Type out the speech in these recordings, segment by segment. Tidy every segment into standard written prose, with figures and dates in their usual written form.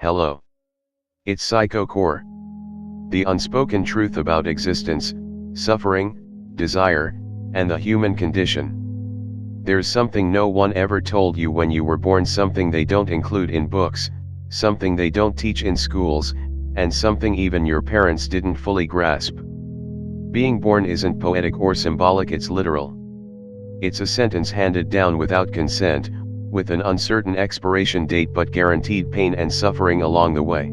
Hello. It's PSYCHOCORE. The unspoken truth about existence, suffering, desire, and the human condition. There's something no one ever told you when you were born, something they don't include in books, something they don't teach in schools, and something even your parents didn't fully grasp. Being born isn't poetic or symbolic, it's literal. It's a sentence handed down without consent, with an uncertain expiration date but guaranteed pain and suffering along the way.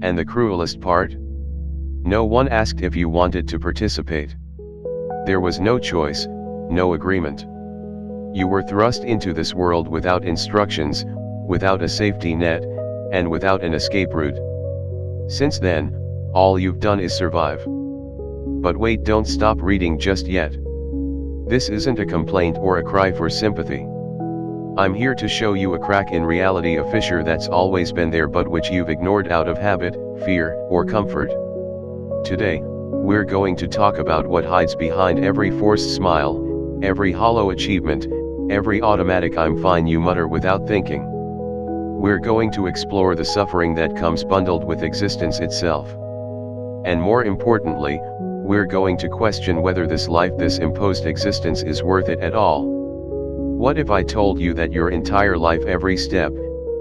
And the cruelest part? No one asked if you wanted to participate. There was no choice, no agreement. You were thrust into this world without instructions, without a safety net, and without an escape route. Since then, all you've done is survive. But wait, don't stop reading just yet. This isn't a complaint or a cry for sympathy. I'm here to show you a crack in reality, a fissure that's always been there but which you've ignored out of habit, fear, or comfort. Today, we're going to talk about what hides behind every forced smile, every hollow achievement, every automatic "I'm fine" you mutter without thinking. We're going to explore the suffering that comes bundled with existence itself. And more importantly, we're going to question whether this life, this imposed existence, is worth it at all. What if I told you that your entire life, every step,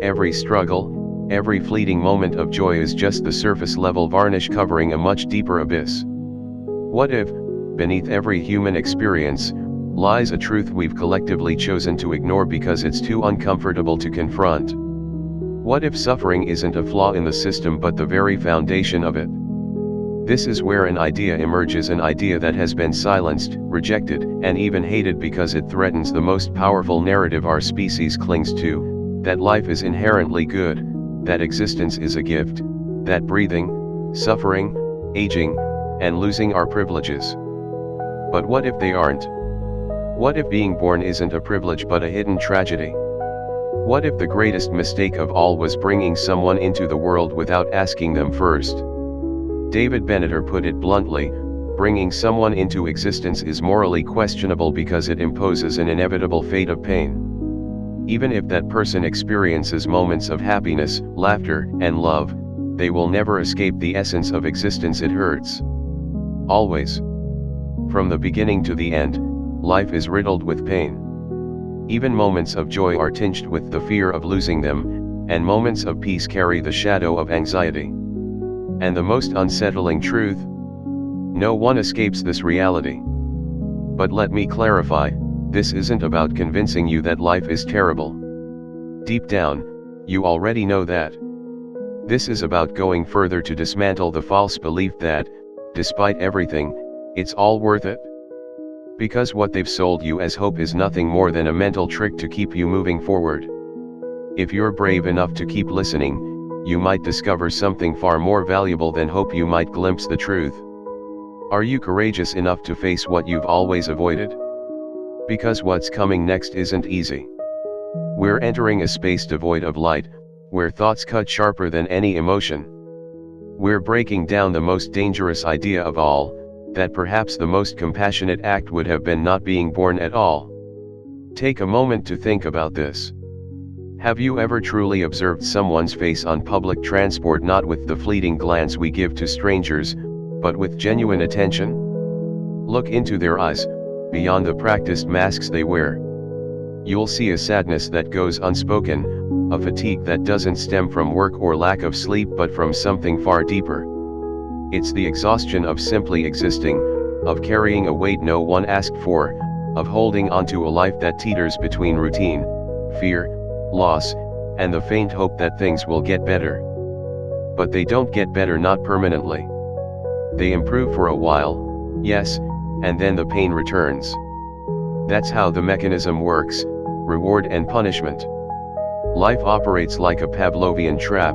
every struggle, every fleeting moment of joy is just the surface level varnish covering a much deeper abyss? What if, beneath every human experience, lies a truth we've collectively chosen to ignore because it's too uncomfortable to confront? What if suffering isn't a flaw in the system but the very foundation of it? This is where an idea emerges, an idea that has been silenced, rejected, and even hated because it threatens the most powerful narrative our species clings to, that life is inherently good, that existence is a gift, that breathing, suffering, aging, and losing are privileges. But what if they aren't? What if being born isn't a privilege but a hidden tragedy? What if the greatest mistake of all was bringing someone into the world without asking them first? David Benneter put it bluntly, bringing someone into existence is morally questionable because it imposes an inevitable fate of pain. Even if that person experiences moments of happiness, laughter, and love, they will never escape the essence of existence. It hurts. Always. From the beginning to the end, life is riddled with pain. Even moments of joy are tinged with the fear of losing them, and moments of peace carry the shadow of anxiety. And the most unsettling truth? No one escapes this reality. But let me clarify, this isn't about convincing you that life is terrible. Deep down, you already know that. This is about going further to dismantle the false belief that, despite everything, it's all worth it. Because what they've sold you as hope is nothing more than a mental trick to keep you moving forward. If you're brave enough to keep listening, you might discover something far more valuable than hope. You might glimpse the truth. Are you courageous enough to face what you've always avoided? Because what's coming next isn't easy. We're entering a space devoid of light, where thoughts cut sharper than any emotion. We're breaking down the most dangerous idea of all, that perhaps the most compassionate act would have been not being born at all. Take a moment to think about this. Have you ever truly observed someone's face on public transport, not with the fleeting glance we give to strangers, but with genuine attention? Look into their eyes, beyond the practiced masks they wear. You'll see a sadness that goes unspoken, a fatigue that doesn't stem from work or lack of sleep but from something far deeper. It's the exhaustion of simply existing, of carrying a weight no one asked for, of holding onto a life that teeters between routine, fear, loss, and the faint hope that things will get better. But they don't get better, not permanently. They improve for a while, yes, and then the pain returns. That's how the mechanism works, reward and punishment. Life operates like a Pavlovian trap.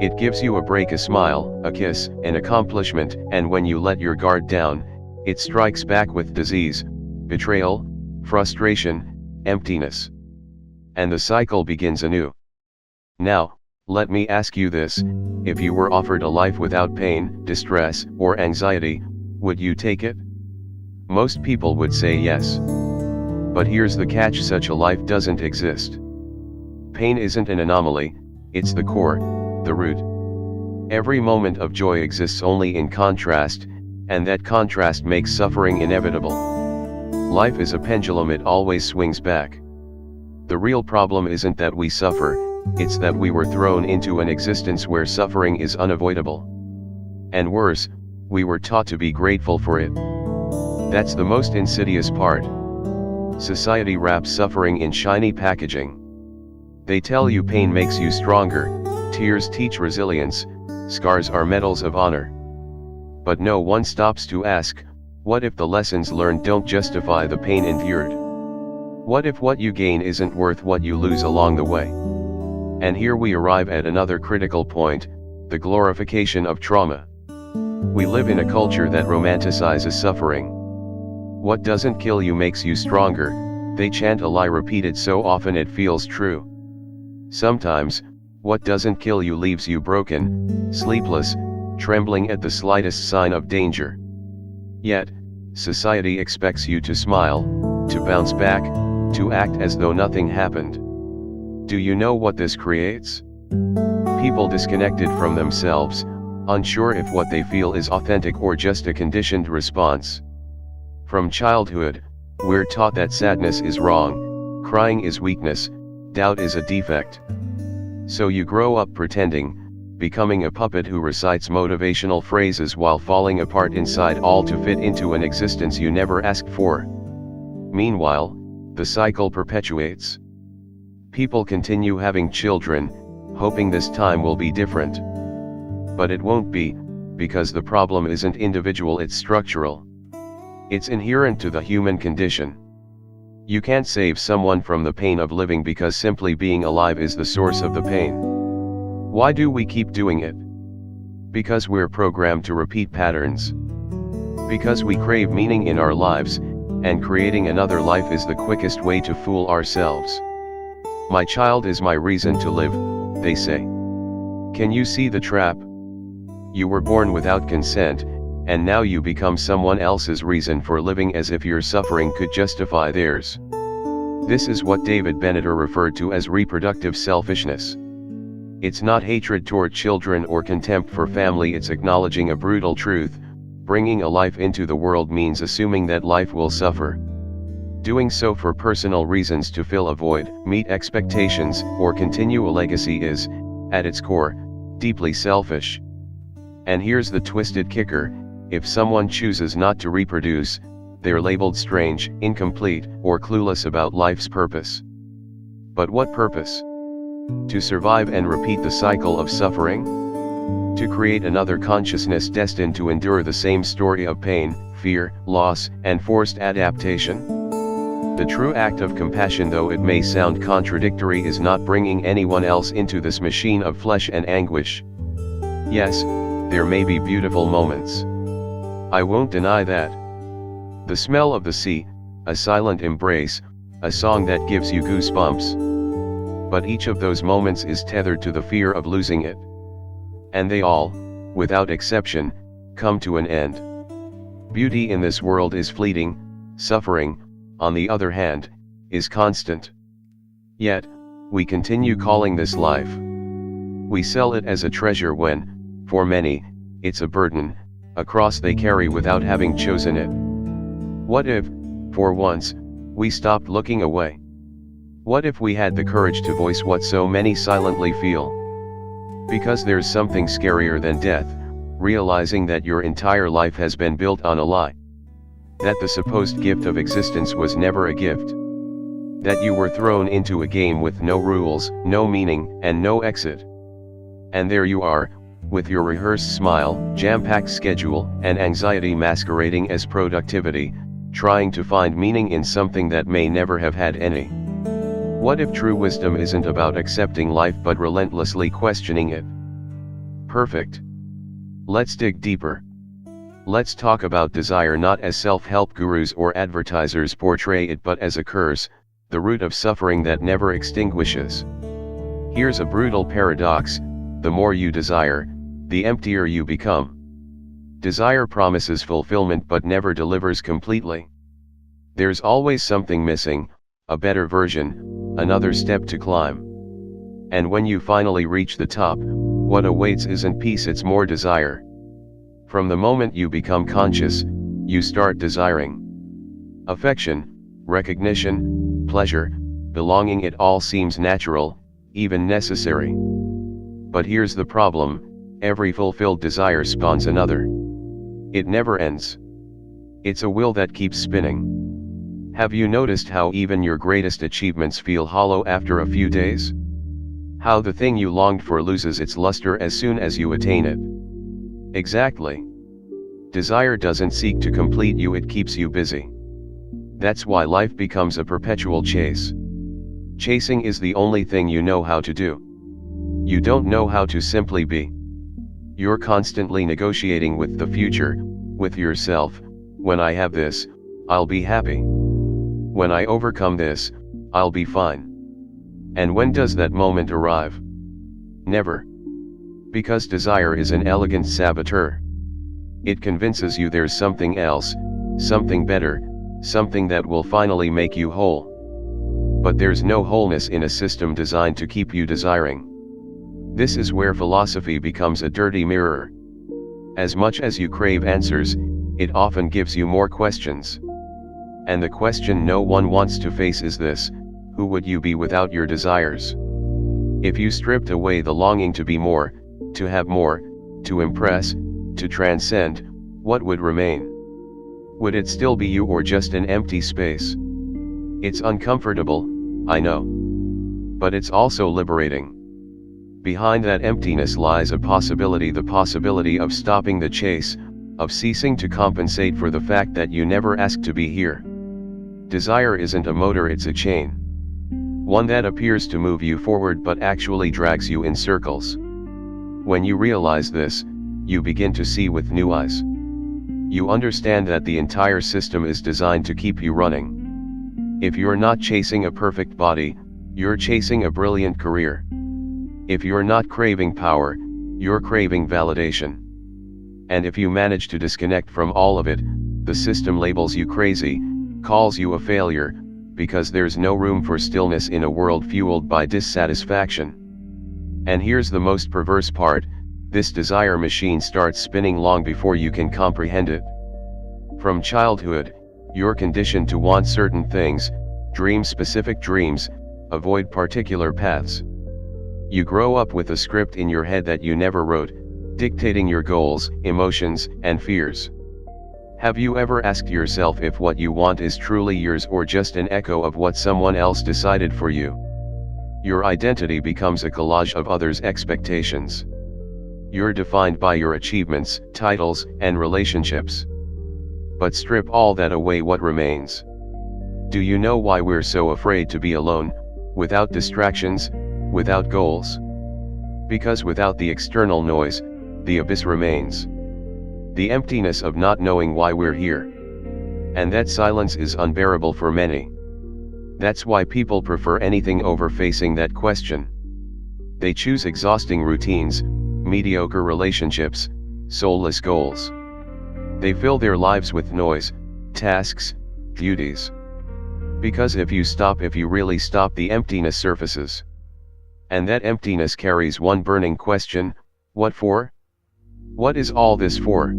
It gives you a break, a smile, a kiss, an accomplishment, and when you let your guard down, it strikes back with disease, betrayal, frustration, emptiness. And the cycle begins anew. Now, let me ask you this: if you were offered a life without pain, distress, or anxiety, would you take it? Most people would say yes. But here's the catch: such a life doesn't exist. Pain isn't an anomaly, It's the core, the root. Every moment of joy exists only in contrast, and that contrast makes suffering inevitable. Life is a pendulum, it always swings back. The real problem isn't that we suffer, it's that we were thrown into an existence where suffering is unavoidable. And worse, we were taught to be grateful for it. That's the most insidious part. Society wraps suffering in shiny packaging. They tell you pain makes you stronger, tears teach resilience, scars are medals of honor. But no one stops to ask, what if the lessons learned don't justify the pain endured? What if what you gain isn't worth what you lose along the way? And here we arrive at another critical point, the glorification of trauma. We live in a culture that romanticizes suffering. What doesn't kill you makes you stronger, they chant a lie repeated so often it feels true. Sometimes, what doesn't kill you leaves you broken, sleepless, trembling at the slightest sign of danger. Yet, society expects you to smile, to bounce back, to act as though nothing happened. Do you know what this creates? People disconnected from themselves, unsure if what they feel is authentic or just a conditioned response. From childhood, we're taught that sadness is wrong, crying is weakness, doubt is a defect. So you grow up pretending, becoming a puppet who recites motivational phrases while falling apart inside, all to fit into an existence you never asked for. Meanwhile, the cycle perpetuates. People continue having children, hoping this time will be different. But it won't be, because the problem isn't individual, it's structural. It's inherent to the human condition. You can't save someone from the pain of living because simply being alive is the source of the pain. Why do we keep doing it? Because we're programmed to repeat patterns. Because we crave meaning in our lives, and creating another life is the quickest way to fool ourselves. My child is my reason to live, they say. Can you see the trap? You were born without consent, and now you become someone else's reason for living, as if your suffering could justify theirs. This is what David Benneter referred to as reproductive selfishness. It's not hatred toward children or contempt for family, it's acknowledging a brutal truth. Bringing a life into the world means assuming that life will suffer. Doing so for personal reasons, to fill a void, meet expectations, or continue a legacy is, at its core, deeply selfish. And here's the twisted kicker: if someone chooses not to reproduce, they're labeled strange, incomplete, or clueless about life's purpose. But what purpose? To survive and repeat the cycle of suffering? To create another consciousness destined to endure the same story of pain, fear, loss, and forced adaptation? The true act of compassion, though it may sound contradictory, is not bringing anyone else into this machine of flesh and anguish. Yes, there may be beautiful moments. I won't deny that. The smell of the sea, a silent embrace, a song that gives you goosebumps. But each of those moments is tethered to the fear of losing it. And they all, without exception, come to an end. Beauty in this world is fleeting, suffering, on the other hand, is constant. Yet, we continue calling this life. We sell it as a treasure when, for many, it's a burden, a cross they carry without having chosen it. What if, for once, we stopped looking away? What if we had the courage to voice what so many silently feel? Because there's something scarier than death, realizing that your entire life has been built on a lie. That the supposed gift of existence was never a gift. That you were thrown into a game with no rules, no meaning, and no exit. And there you are, with your rehearsed smile, jam-packed schedule, and anxiety masquerading as productivity, trying to find meaning in something that may never have had any. What if true wisdom isn't about accepting life but relentlessly questioning it? Perfect. Let's dig deeper. Let's talk about desire, not as self-help gurus or advertisers portray it, but as a curse, the root of suffering that never extinguishes. Here's a brutal paradox: the more you desire, the emptier you become. Desire promises fulfillment but never delivers completely. There's always something missing, a better version, another step to climb. And when you finally reach the top, what awaits isn't peace, it's more desire. From the moment you become conscious, you start desiring affection, recognition, pleasure, belonging. It all seems natural, even necessary. But here's the problem: every fulfilled desire spawns another. It never ends. It's a wheel that keeps spinning. Have you noticed how even your greatest achievements feel hollow after a few days? How the thing you longed for loses its luster as soon as you attain it? Exactly. Desire doesn't seek to complete you, it keeps you busy. That's why life becomes a perpetual chase. Chasing is the only thing you know how to do. You don't know how to simply be. You're constantly negotiating with the future, with yourself. When I have this, I'll be happy. When I overcome this, I'll be fine. And when does that moment arrive? Never. Because desire is an elegant saboteur. It convinces you there's something else, something better, something that will finally make you whole. But there's no wholeness in a system designed to keep you desiring. This is where philosophy becomes a dirty mirror. As much as you crave answers, it often gives you more questions. And the question no one wants to face is this: who would you be without your desires? If you stripped away the longing to be more, to have more, to impress, to transcend, what would remain? Would it still be you, or just an empty space? It's uncomfortable, I know. But it's also liberating. Behind that emptiness lies a possibility, the possibility of stopping the chase, of ceasing to compensate for the fact that you never asked to be here. Desire isn't a motor, it's a chain. One that appears to move you forward but actually drags you in circles. When you realize this, you begin to see with new eyes. You understand that the entire system is designed to keep you running. If you're not chasing a perfect body, you're chasing a brilliant career. If you're not craving power, you're craving validation. And if you manage to disconnect from all of it, the system labels you crazy, calls you a failure, because there's no room for stillness in a world fueled by dissatisfaction. And here's the most perverse part: this desire machine starts spinning long before you can comprehend it. From childhood, you're conditioned to want certain things, dream specific dreams, avoid particular paths. You grow up with a script in your head that you never wrote, dictating your goals, emotions, and fears. Have you ever asked yourself if what you want is truly yours or just an echo of what someone else decided for you? Your identity becomes a collage of others' expectations. You're defined by your achievements, titles, and relationships. But strip all that away, what remains? Do you know why we're so afraid to be alone, without distractions, without goals? Because without the external noise, the abyss remains. The emptiness of not knowing why we're here. And that silence is unbearable for many. That's why people prefer anything over facing that question. They choose exhausting routines, mediocre relationships, soulless goals. They fill their lives with noise, tasks, duties. Because if you really stop, the emptiness surfaces. And that emptiness carries one burning question: what for? What is all this for?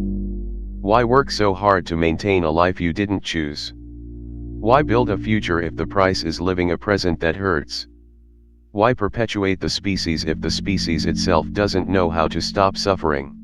Why work so hard to maintain a life you didn't choose? Why build a future if the price is living a present that hurts? Why perpetuate the species if the species itself doesn't know how to stop suffering?